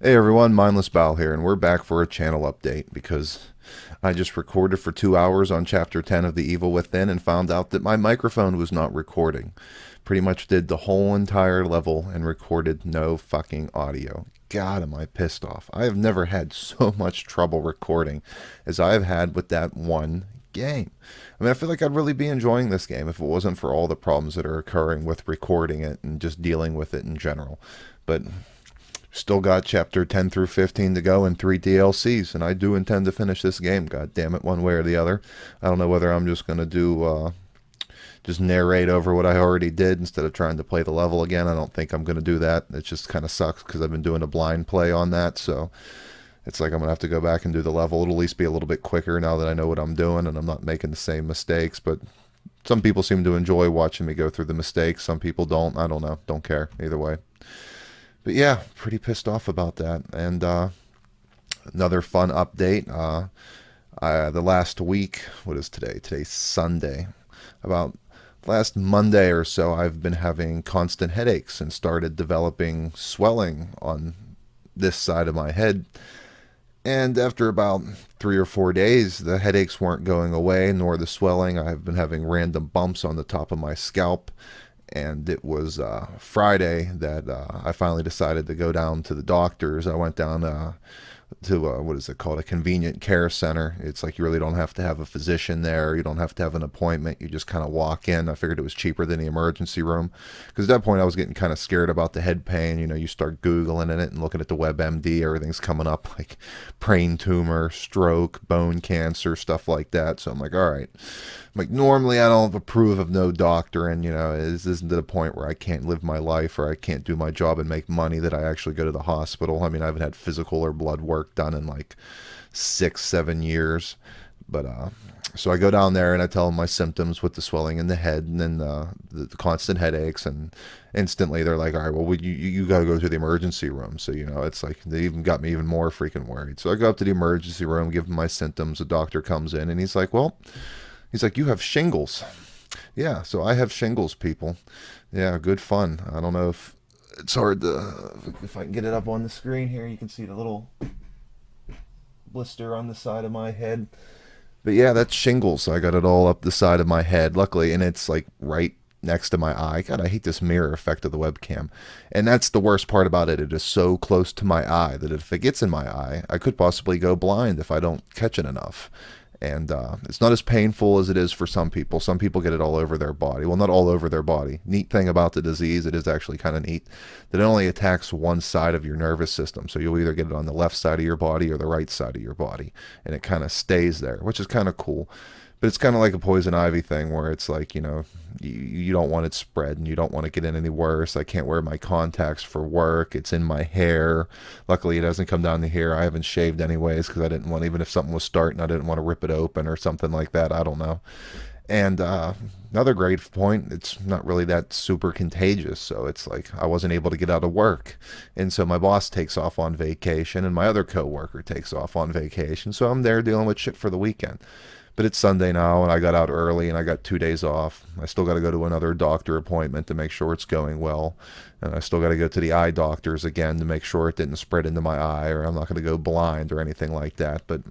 Hey everyone, mindlessbile here, and we're back for a channel update because I just recorded for 2 hours on chapter 10 of The Evil Within and found out that my microphone was not recording. Pretty much did the whole entire level and recorded no fucking audio. God, am I pissed off. I have never had so much trouble recording as I have had with that one game. I mean, I feel like I'd really be enjoying this game if it wasn't for all the problems that are occurring with recording it and just dealing with it in general. But still got chapter 10 through 15 to go and 3 DLCs, and I do intend to finish this game, god damn it, one way or the other. I don't know whether I'm just going to just narrate over what I already did instead of trying to play the level again. I don't think I'm going to do that. It just kind of sucks because I've been doing a blind play on that, so it's like I'm going to have to go back and do the level. It'll at least be a little bit quicker now that I know what I'm doing and I'm not making the same mistakes, but some people seem to enjoy watching me go through the mistakes. Some people don't. I don't know. Don't care. Either way. But yeah, pretty pissed off about that. And another fun update. The last week, what is today? Today's Sunday. About last Monday or so, I've been having constant headaches and started developing swelling on this side of my head. And after about 3 or 4 days, the headaches weren't going away, nor the swelling. I've been having random bumps on the top of my scalp. And it was Friday that I finally decided to go down to the doctor's. I went down to what is it called, a convenient care center. It's like you really don't have to have a physician there. You don't have to have an appointment. You just kind of walk in. I figured it was cheaper than the emergency room because at that point I was getting kind of scared about the head pain. You know, you start Googling in it and looking at the WebMD. Everything's coming up like brain tumor, stroke, bone cancer, stuff like that. So I'm like, all right. I'm like, normally I don't approve of no doctor, and this isn't to the point where I can't live my life or I can't do my job and make money that I actually go to the hospital. I mean, I haven't had physical or blood work done in like 6, 7 years. But so I go down there and I tell them my symptoms with the swelling in the head and then the constant headaches, and instantly they're like, all right, well, you got to go to the emergency room. So, it's like they even got me even more freaking worried. So I go up to the emergency room, give them my symptoms. The doctor comes in and he's like, well, you have shingles. Yeah, so I have shingles, people. Yeah, good fun. I don't know if it's hard to, if I can get it up on the screen here, you can see the little blister on the side of my head. But yeah, that's shingles. I got it all up the side of my head, luckily, and it's like right next to my eye. God, I hate this mirror effect of the webcam. And that's the worst part about it. It is so close to my eye that if it gets in my eye, I could possibly go blind if I don't catch it enough. And it's not as painful as it is for some people. Some people get it all over their body. Well, not all over their body. Neat thing about the disease, it is actually kind of neat, that it only attacks one side of your nervous system. So you'll either get it on the left side of your body or the right side of your body. And it kind of stays there, which is kind of cool. But it's kind of like a poison ivy thing where it's like, you don't want it spread and you don't want to get in any worse. I can't wear my contacts for work. It's in my hair. Luckily, it doesn't come down the hair. I haven't shaved anyways because I didn't want, even if something was starting, I didn't want to rip it open or something like that. I don't know. And another great point, it's not really that super contagious. So it's like I wasn't able to get out of work. And so my boss takes off on vacation and my other coworker takes off on vacation. So I'm there dealing with shit for the weekend. But it's Sunday now, and I got out early, and I got 2 days off. I still got to go to another doctor appointment to make sure it's going well. And I still got to go to the eye doctors again to make sure it didn't spread into my eye, or I'm not going to go blind or anything like that. But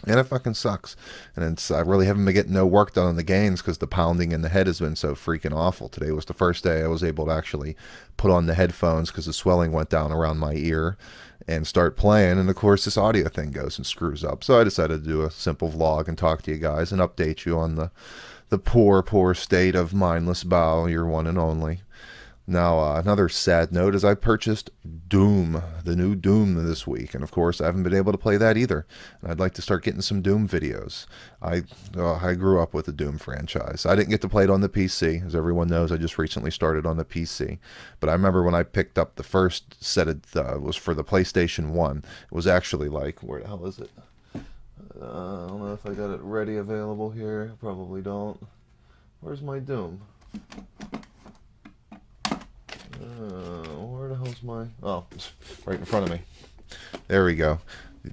and it fucking sucks. And I really haven't been getting no work done on the games because the pounding in the head has been so freaking awful. Today was the first day I was able to actually put on the headphones because the swelling went down around my ear and start playing. And of course, this audio thing goes and screws up. So I decided to do a simple vlog and talk to you guys and update you on the poor state of mindlessbile, your one and only. Now, another sad note is I purchased Doom, the new Doom this week. And of course, I haven't been able to play that either. And I'd like to start getting some Doom videos. I grew up with the Doom franchise. I didn't get to play it on the PC. As everyone knows, I just recently started on the PC. But I remember when I picked up the first set, it was for the PlayStation 1. It was actually like, where the hell is it? I don't know if I got it ready available here. Probably don't. Where's my Doom? Where the hell's my... Oh, it's right in front of me. There we go.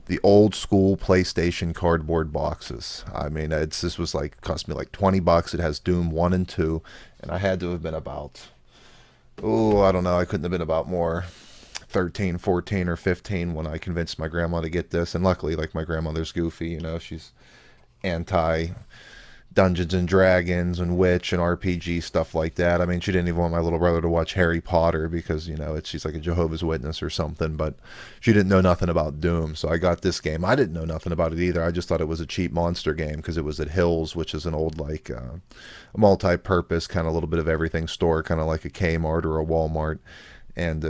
The old school PlayStation cardboard boxes. I mean, this was like, cost me like $20. It has Doom 1 and 2. And I had to have been about... Oh, I don't know. I couldn't have been about more... 13, 14, or 15 when I convinced my grandma to get this. And luckily, like, my grandmother's goofy, you know, she's anti Dungeons and Dragons and Witch and RPG stuff like that. I mean, she didn't even want my little brother to watch Harry Potter because, you know, she's like a Jehovah's Witness or something, but she didn't know nothing about Doom. So I got this game. I didn't know nothing about it either. I just thought it was a cheap monster game because it was at Hills, which is an old, like, a multi-purpose kind of little bit of everything store, kind of like a Kmart or a Walmart. And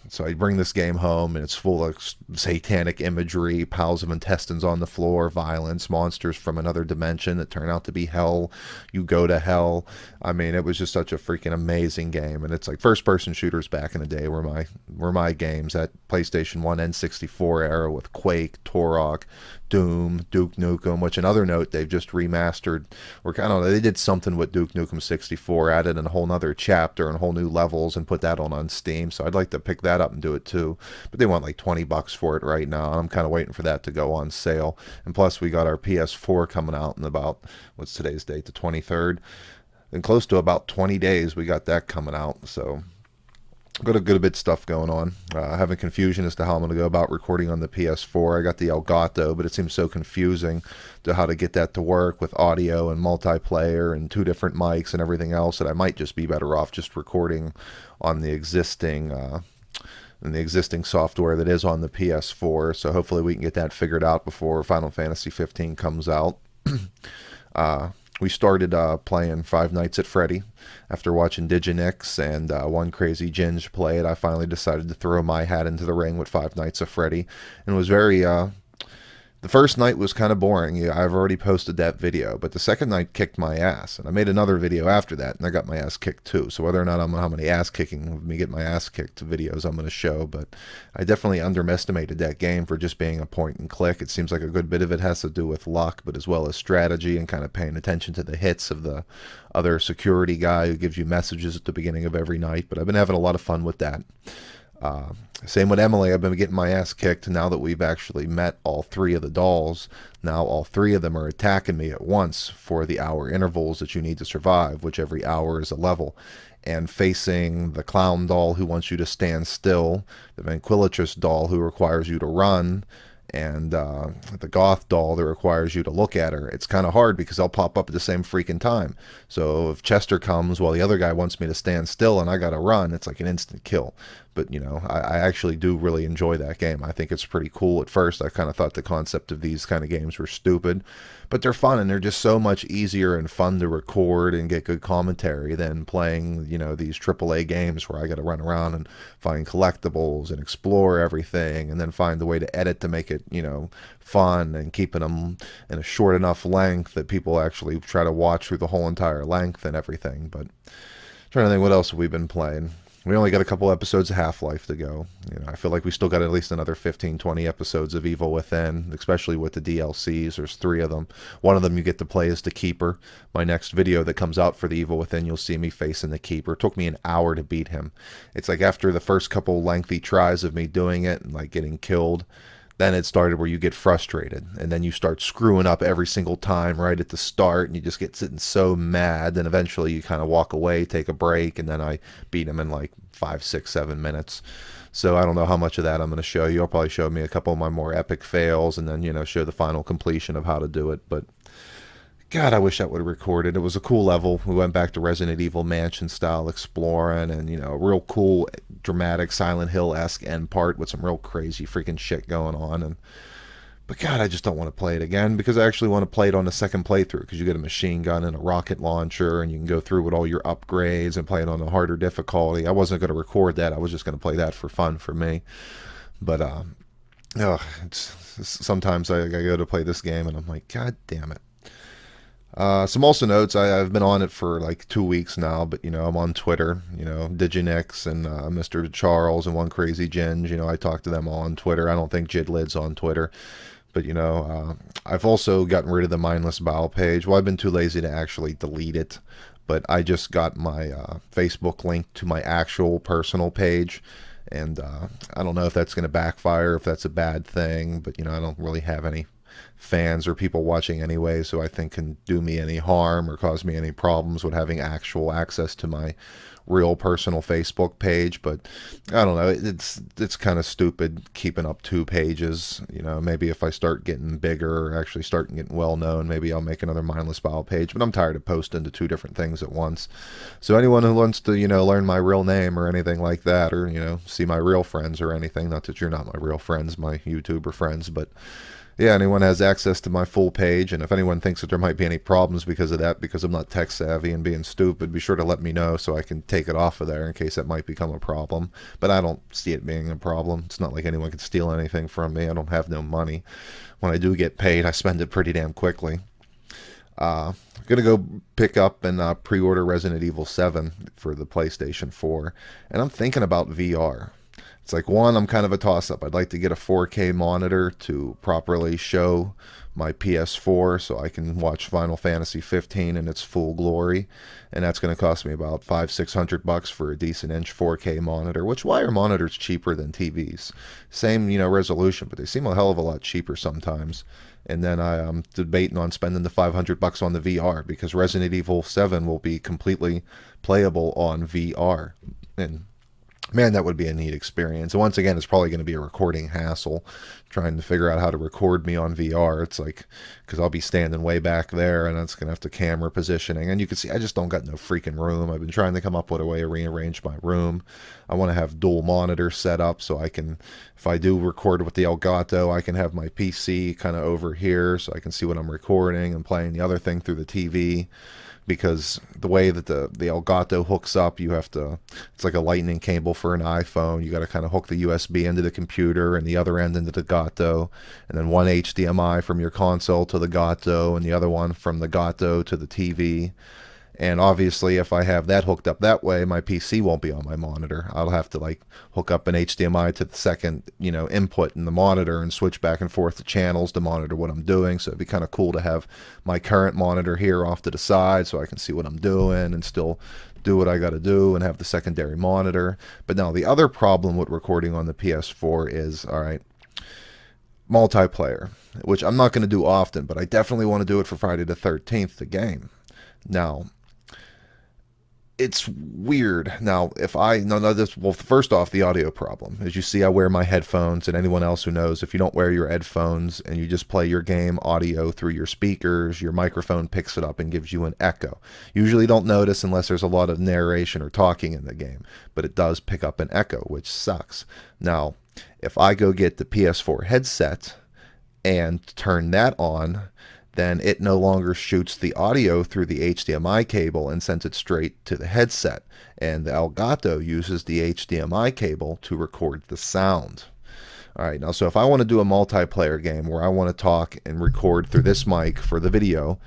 so I bring this game home, and it's full of satanic imagery, piles of intestines on the floor, violence, monsters from another dimension that turn out to be hell. You go to hell. I mean, it was just such a freaking amazing game. And it's like first-person shooters back in the day were my games. That PlayStation 1 N64 era with Quake, Turok, Doom, Duke Nukem, which, another note, they've just remastered, or I don't know, they did something with Duke Nukem 64, added in a whole nother chapter and whole new levels and put that on Steam. So I'd like to pick that up and do it too. But they want like $20 for it right now. I'm kind of waiting for that to go on sale. And plus, we got our PS4 coming out in about, what's today's date, the 23rd? In close to about 20 days, we got that coming out. So got a good bit of stuff going on. Having confusion as to how I'm going to go about recording on the PS4. I got the Elgato, but it seems so confusing to how to get that to work with audio and multiplayer and two different mics and everything else, that I might just be better off just recording on the existing software that is on the PS4. So hopefully we can get that figured out before Final Fantasy 15 comes out. We started playing Five Nights at Freddy. After watching Diginix and One Crazy Ginge play it, I finally decided to throw my hat into the ring with Five Nights at Freddy. And it was very the first night was kind of boring. Yeah, I've already posted that video, but the second night kicked my ass. And I made another video after that, and I got my ass kicked too. So whether or not I'm how many ass kicking of me get my ass kicked videos I'm going to show, but I definitely underestimated that game for just being a point and click. It seems like a good bit of it has to do with luck, but as well as strategy and kind of paying attention to the hits of the other security guy who gives you messages at the beginning of every night. But I've been having a lot of fun with that. Same with Emily. I've been getting my ass kicked now that we've actually met all three of the dolls. Now all three of them are attacking me at once for the hour intervals that you need to survive, which every hour is a level. And facing the clown doll who wants you to stand still, the ventriloquist doll who requires you to run, and the goth doll that requires you to look at her. It's kind of hard because they'll pop up at the same freaking time. So if Chester comes while the other guy wants me to stand still and I gotta run, it's like an instant kill. But, you know, I actually do really enjoy that game. I think it's pretty cool. At first, I kind of thought the concept of these kind of games were stupid, but they're fun, and they're just so much easier and fun to record and get good commentary than playing, you know, these AAA games where I got to run around and find collectibles and explore everything and then find the way to edit to make it, you know, fun and keeping them in a short enough length that people actually try to watch through the whole entire length and everything. But trying to think what else have we been playing. We only got a couple episodes of Half-Life to go. You know, I feel like we still got at least another 15, 20 episodes of Evil Within, especially with the DLCs. There's 3 of them. One of them you get to play as the Keeper. My next video that comes out for the Evil Within, you'll see me facing the Keeper. It took me an hour to beat him. It's like after the first couple lengthy tries of me doing it and like getting killed, then it started where you get frustrated, and then you start screwing up every single time right at the start, and you just get sitting so mad, and eventually you kind of walk away, take a break, and then I beat him in like 5, 6, 7 minutes. So I don't know how much of that I'm going to show you. I'll probably show me a couple of my more epic fails, and then, you know, show the final completion of how to do it. But God, I wish I would have recorded. It was a cool level. We went back to Resident Evil Mansion style exploring, and, you know, real cool, dramatic Silent Hill-esque end part with some real crazy freaking shit going on. But God, I just don't want to play it again, because I actually want to play it on the second playthrough, because you get a machine gun and a rocket launcher, and you can go through with all your upgrades and play it on a harder difficulty. I wasn't going to record that. I was just going to play that for fun for me. But sometimes I go to play this game, and I'm like, God damn it. Some also notes, I've been on it for like 2 weeks now, but, you know, I'm on Twitter, you know, Diginix and Mr. Charles and One Crazy Ginge, you know, I talk to them all on Twitter. I don't think Jidlid's on Twitter, but, you know, I've also gotten rid of the mindlessbile page. Well, I've been too lazy to actually delete it, but I just got my Facebook link to my actual personal page, and I don't know if that's going to backfire, if that's a bad thing, but, you know, I don't really have any fans or people watching anyway, so I think can do me any harm or cause me any problems with having actual access to my real personal Facebook page. But I don't know, it's kind of stupid keeping up 2 pages. Maybe if I start getting bigger or actually start getting well known, maybe I'll make another Mindless Bile page. But I'm tired of posting to 2 different things at once. So anyone who wants to learn my real name or anything like that, or see my real friends or anything, not that you're not my real friends, my YouTuber friends, but yeah, anyone has access to my full page. And if anyone thinks that there might be any problems because of that, because I'm not tech savvy and being stupid, be sure to let me know so I can take it off of there in case that might become a problem. But I don't see it being a problem. It's not like anyone can steal anything from me. I don't have no money. When I do get paid, I spend it pretty damn quickly. I'm going to go pick up and pre-order Resident Evil 7 for the PlayStation 4. And I'm thinking about VR. It's like, one, I'm kind of a toss-up. I'd like to get a 4K monitor to properly show my PS4 so I can watch Final Fantasy 15 in its full glory. And that's going to cost me about $500-600 for a decent inch 4K monitor, which, why are monitors cheaper than TVs? Same, resolution, but they seem a hell of a lot cheaper sometimes. And then I'm debating on spending the $500 on the VR, because Resident Evil 7 will be completely playable on VR. And man, that would be a neat experience. And once again, it's probably going to be a recording hassle trying to figure out how to record me on VR. It's like, because I'll be standing way back there, and that's going to have to camera positioning. And you can see I just don't got no freaking room. I've been trying to come up with a way to rearrange my room. I want to have dual monitors set up so I can, if I do record with the Elgato, I can have my PC kind of over here so I can see what I'm recording and playing the other thing through the TV. Because the way that the Elgato hooks up, you have to, it's like a lightning cable for an iPhone. You got to kind of hook the USB into the computer and the other end into the Gato, and then one HDMI from your console to the Gato, and the other one from the Gato to the TV. And obviously, if I have that hooked up that way, my PC won't be on my monitor. I'll have to like hook up an HDMI to the second, input in the monitor and switch back and forth the channels to monitor what I'm doing. So it'd be kind of cool to have my current monitor here off to the side so I can see what I'm doing and still do what I got to do and have the secondary monitor. But now the other problem with recording on the PS4 is, all right, multiplayer, which I'm not going to do often, but I definitely want to do it for Friday the 13th, the game. Now, it's weird. Now, if I, no, this, well, first off, the audio problem. As you see, I wear my headphones, and anyone else who knows, if you don't wear your headphones and you just play your game audio through your speakers, your microphone picks it up and gives you an echo. Usually don't notice unless there's a lot of narration or talking in the game, but it does pick up an echo, which sucks. Now, if I go get the PS4 headset and turn that on, then it no longer shoots the audio through the HDMI cable and sends it straight to the headset. And the Elgato uses the HDMI cable to record the sound. All right, now, so if I want to do a multiplayer game where I want to talk and record through this mic for the video,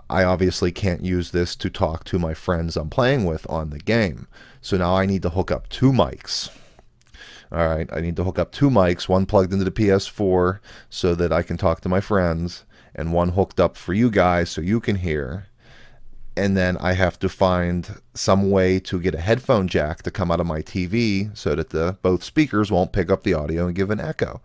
I obviously can't use this to talk to my friends I'm playing with on the game. So now I need to hook up 2 mics. All right, I need to hook up 2 mics, one plugged into the PS4 so that I can talk to my friends, and one hooked up for you guys so you can hear. And then I have to find some way to get a headphone jack to come out of my TV so that both speakers won't pick up the audio and give an echo.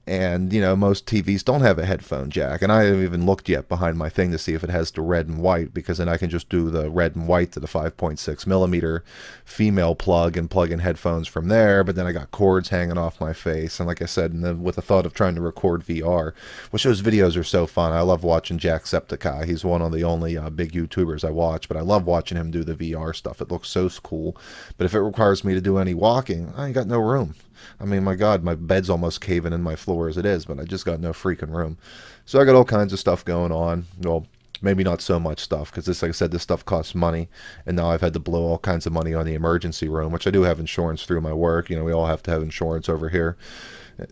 And, most TVs don't have a headphone jack. And I haven't even looked yet behind my thing to see if it has the red and white, because then I can just do the red and white to the 5.6 millimeter female plug and plug in headphones from there. But then I got cords hanging off my face. And like I said, and then with the thought of trying to record VR, which those videos are so fun. I love watching Jacksepticeye. He's one of the only big YouTubers I watch, but I love watching him do the VR stuff. It looks so cool. But if it requires me to do any walking, I ain't got no room. I mean, my God, my bed's almost caving in my floor as it is, but I just got no freaking room. So I got all kinds of stuff going on. Well, maybe not so much stuff, because this, like I said, this stuff costs money, and now I've had to blow all kinds of money on the emergency room, which I do have insurance through my work. We all have to have insurance over here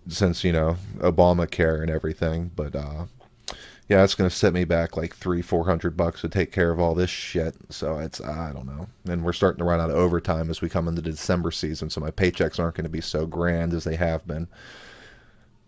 since, Obamacare and everything. But yeah, it's going to set me back like $300-400 to take care of all this shit. So it's, I don't know. And we're starting to run out of overtime as we come into the December season, so my paychecks aren't going to be so grand as they have been.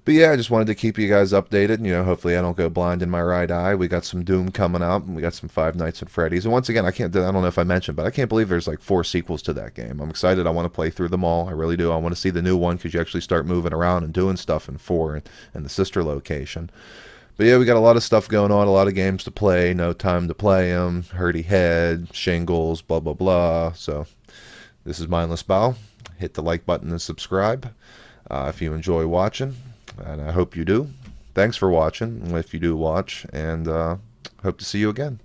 But yeah, I just wanted to keep you guys updated. Hopefully I don't go blind in my right eye. We got some Doom coming out, and we got some Five Nights at Freddy's. And once again, I don't know if I mentioned, but I can't believe there's like 4 sequels to that game. I'm excited. I want to play through them all. I really do. I want to see the new one, because you actually start moving around and doing stuff in 4 and the sister location. But yeah, we got a lot of stuff going on, a lot of games to play, no time to play them, hurdy head, shingles, blah, blah, blah. So This is Mindless Bile. Hit the like button and subscribe if you enjoy watching, and I hope you do. Thanks for watching if you do watch, and hope to see you again.